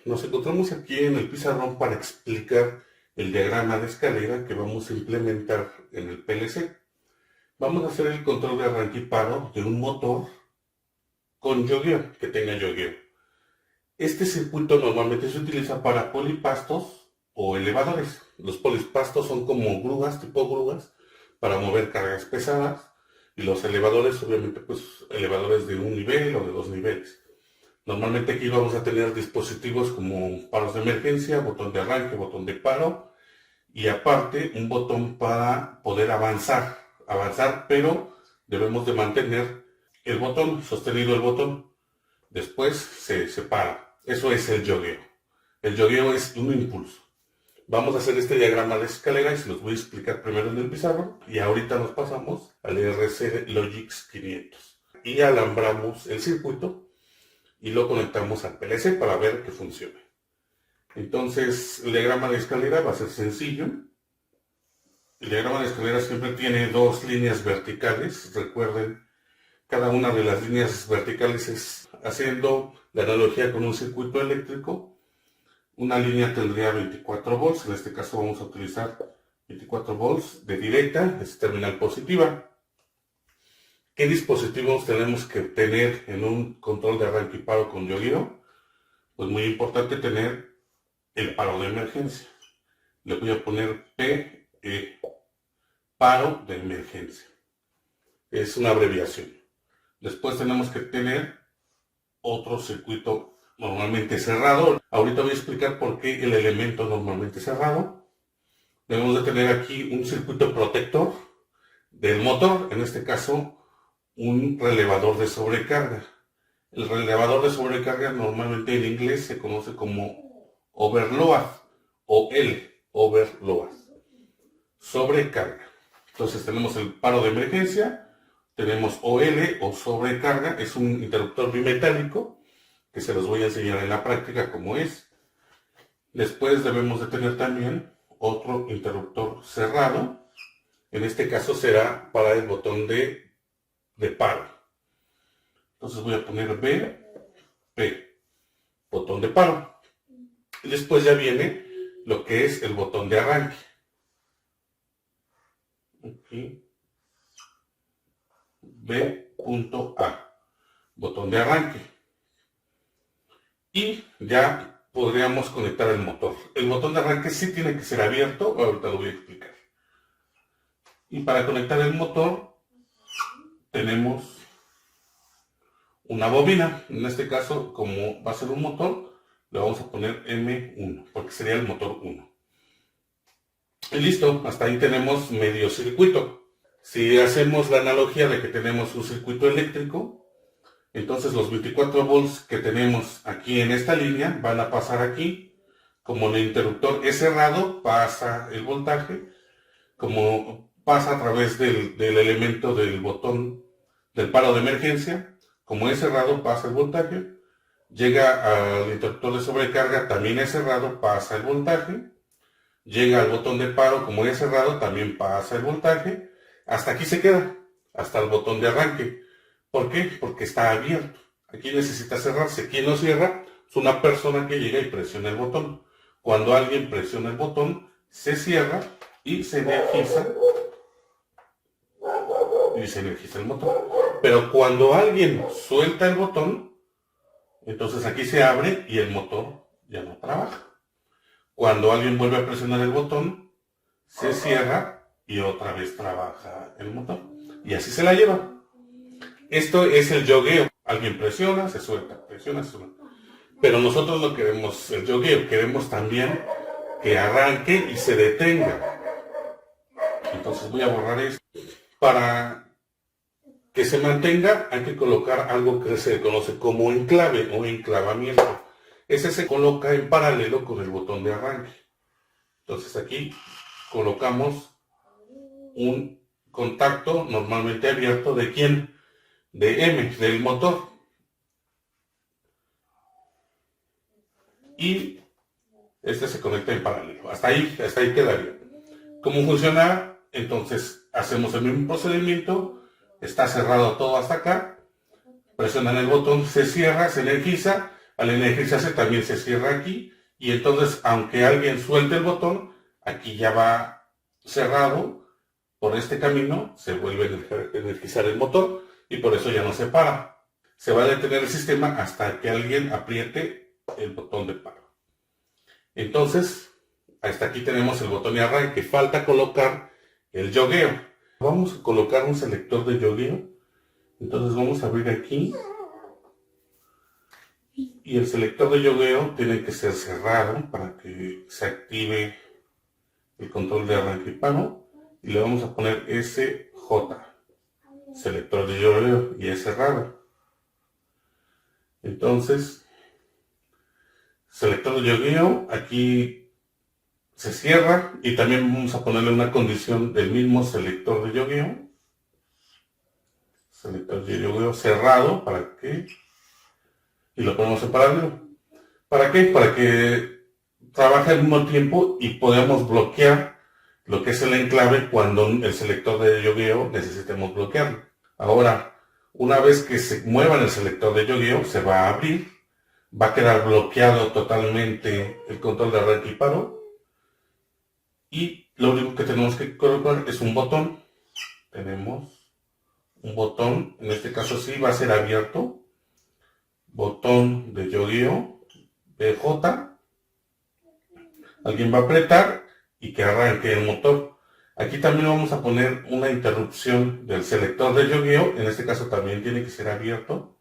Nos encontramos aquí en el pizarrón para explicar el diagrama de escalera que vamos a implementar en el PLC. Vamos a hacer el control de arranque y paro de un motor con yogueo, que tenga yogueo. Este circuito normalmente se utiliza para polipastos o elevadores. Los polipastos son como grúas, tipo grúas, para mover cargas pesadas, y los elevadores, obviamente, pues elevadores de un nivel o de dos niveles. Normalmente aquí vamos a tener dispositivos como paros de emergencia, botón de arranque, botón de paro, y aparte un botón para poder avanzar, pero debemos de mantener el botón, sostenido el botón. Después se para. Eso es el yogueo. El yogueo es un impulso. Vamos a hacer este diagrama de escalera y se los voy a explicar primero en el pizarrón, y ahorita nos pasamos al RC Logix 500 y alambramos el circuito y lo conectamos al PLC para ver que funcione. Entonces, el diagrama de escalera va a ser sencillo. El diagrama de escalera siempre tiene dos líneas verticales. Recuerden, cada una de las líneas verticales es, haciendo la analogía con un circuito eléctrico, una línea tendría 24 volts. En este caso vamos a utilizar 24 volts de directa, es terminal positiva. ¿Qué dispositivos tenemos que tener en un control de arranque y paro con yogueo? Pues muy importante tener el paro de emergencia. Le voy a poner PE, paro de emergencia. Es una abreviación. Después tenemos que tener otro circuito normalmente cerrado. Ahorita voy a explicar por qué el elemento normalmente cerrado. Debemos de tener aquí un circuito protector del motor, en este caso un relevador de sobrecarga. El relevador de sobrecarga normalmente en inglés se conoce como overload o el overload, sobrecarga. Entonces tenemos el paro de emergencia, tenemos OL o sobrecarga, es un interruptor bimetálico que se los voy a enseñar en la práctica cómo es. Después debemos de tener también otro interruptor cerrado, en este caso será para el botón de paro. Entonces voy a poner B, P, botón de paro. Y después ya viene lo que es el botón de arranque. Aquí. B.A, botón de arranque. Y ya podríamos conectar el motor. El botón de arranque sí tiene que ser abierto, ahorita lo voy a explicar. Y para conectar el motor tenemos una bobina. En este caso, como va a ser un motor, le vamos a poner M1, porque sería el motor 1. Y listo, hasta ahí tenemos medio circuito. Si hacemos la analogía de que tenemos un circuito eléctrico, entonces los 24 volts que tenemos aquí en esta línea van a pasar aquí. Como el interruptor es cerrado, pasa el voltaje. Como pasa a través del elemento del botón del paro de emergencia, como es cerrado, pasa el voltaje. Llega al interruptor de sobrecarga, también es cerrado, pasa el voltaje. Llega al botón de paro, como es cerrado, también pasa el voltaje. Hasta aquí se queda, hasta el botón de arranque. ¿Por qué? Porque está abierto. Aquí necesita cerrarse. ¿Quién lo cierra? Es una persona que llega y presiona el botón. Cuando alguien presiona el botón, se cierra y se energiza. Y se energiza el motor. Pero cuando alguien suelta el botón, entonces aquí se abre y el motor ya no trabaja. Cuando alguien vuelve a presionar el botón, se cierra y otra vez trabaja el motor. Y así se la lleva. Esto es el yogueo. Alguien presiona, se suelta, presiona, se suelta. Pero nosotros no queremos el yogueo, queremos también que arranque y se detenga. Entonces voy a borrar esto. Para que se mantenga hay que colocar algo que se conoce como enclave o enclavamiento. Ese se coloca en paralelo con el botón de arranque. Entonces aquí colocamos un contacto normalmente abierto ¿de quién? De M, del motor. Y este se conecta en paralelo. Hasta ahí quedaría. ¿Cómo funciona? Entonces hacemos el mismo procedimiento. Está cerrado todo hasta acá. Presionan el botón, se cierra, se energiza. Al energizarse también se cierra aquí y entonces aunque alguien suelte el botón, aquí ya va cerrado por este camino, se vuelve a energizar el motor y por eso ya no se para. Se va a detener el sistema hasta que alguien apriete el botón de paro. Entonces, hasta aquí tenemos el botón de arranque. Falta colocar el yogueo. Vamos a colocar un selector de yogueo. Entonces vamos a abrir aquí. Y el selector de yogueo tiene que ser cerrado para que se active el control de arranque y paro. Y le vamos a poner SJ, selector de yogueo, y es cerrado. Entonces, selector de yogueo, aquí se cierra y también vamos a ponerle una condición del mismo selector de yogueo. Selector de yogueo cerrado, ¿para qué? Y lo ponemos en paralelo. ¿Para qué? Para que trabaje al mismo tiempo y podamos bloquear lo que es el enclave cuando el selector de yogueo necesitemos bloquearlo. Ahora, una vez que se mueva en el selector de yogueo, se va a abrir, va a quedar bloqueado totalmente el control de arranque y paro. Y lo único que tenemos que colocar es un botón. Tenemos un botón, en este caso sí va a ser abierto. Botón de yogueo, BJ. Alguien va a apretar y que arranque el motor. Aquí también vamos a poner una interrupción del selector de yogueo. En este caso también tiene que ser abierto.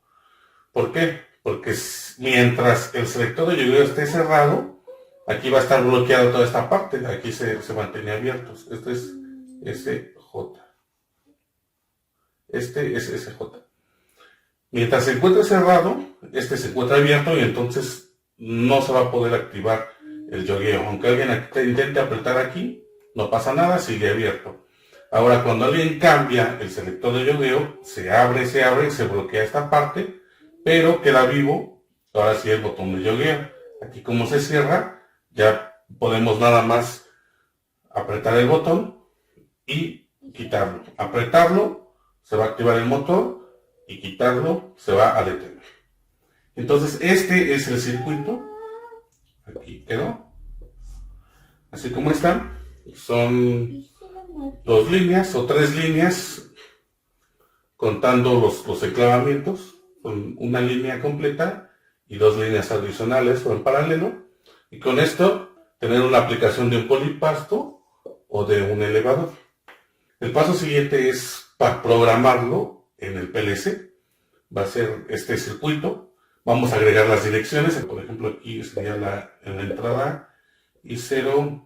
¿Por qué? Porque mientras el selector de yogueo esté cerrado, aquí va a estar bloqueado toda esta parte. Aquí se mantiene abierto. Este es SJ. Este es SJ. Mientras se encuentre cerrado, este se encuentra abierto y entonces no se va a poder activar el yogueo. Aunque alguien intente apretar aquí, no pasa nada, sigue abierto. Ahora, cuando alguien cambia el selector de yogueo, se abre, se bloquea esta parte, pero queda vivo, ahora sí el botón de yogueo. Aquí como se cierra, ya podemos nada más apretar el botón y quitarlo. Apretarlo, se va a activar el motor, y quitarlo se va a detener. Entonces este es el circuito. Aquí quedó. Así como está. Son 2 líneas o 3 líneas contando los enclavamientos. Son una línea completa y 2 líneas adicionales o en paralelo. Y con esto tener una aplicación de un polipasto o de un elevador. El paso siguiente es para programarlo en el PLC. Va a ser este circuito. Vamos a agregar las direcciones. Por ejemplo, aquí sería en la entrada I0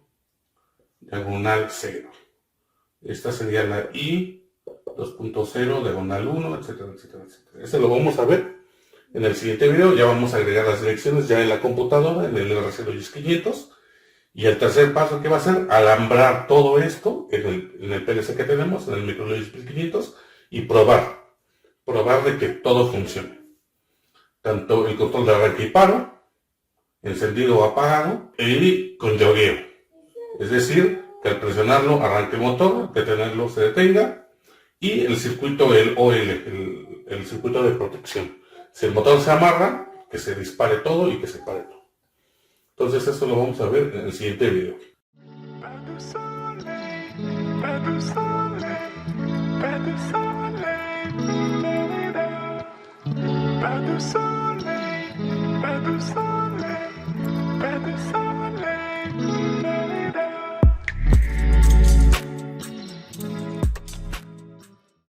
diagonal 0. Esta sería la I 2.0 diagonal 1, etcétera, etcétera, etcétera. Este lo vamos a ver en el siguiente video. Ya vamos a agregar las direcciones ya en la computadora, en el RC GIS500. Y el tercer paso que va a ser alambrar todo esto en el PLC que tenemos, en el MicroLogix 1500, y probar de que todo funcione. Tanto el control de arranque y paro, encendido o apagado, y con yogueo. Es decir, que al presionarlo arranque el motor, detenerlo se detenga, y el circuito, el OL, el circuito de protección. Si el motor se amarra, que se dispare todo y que se pare todo. Entonces eso lo vamos a ver en el siguiente video. Pas de soleil,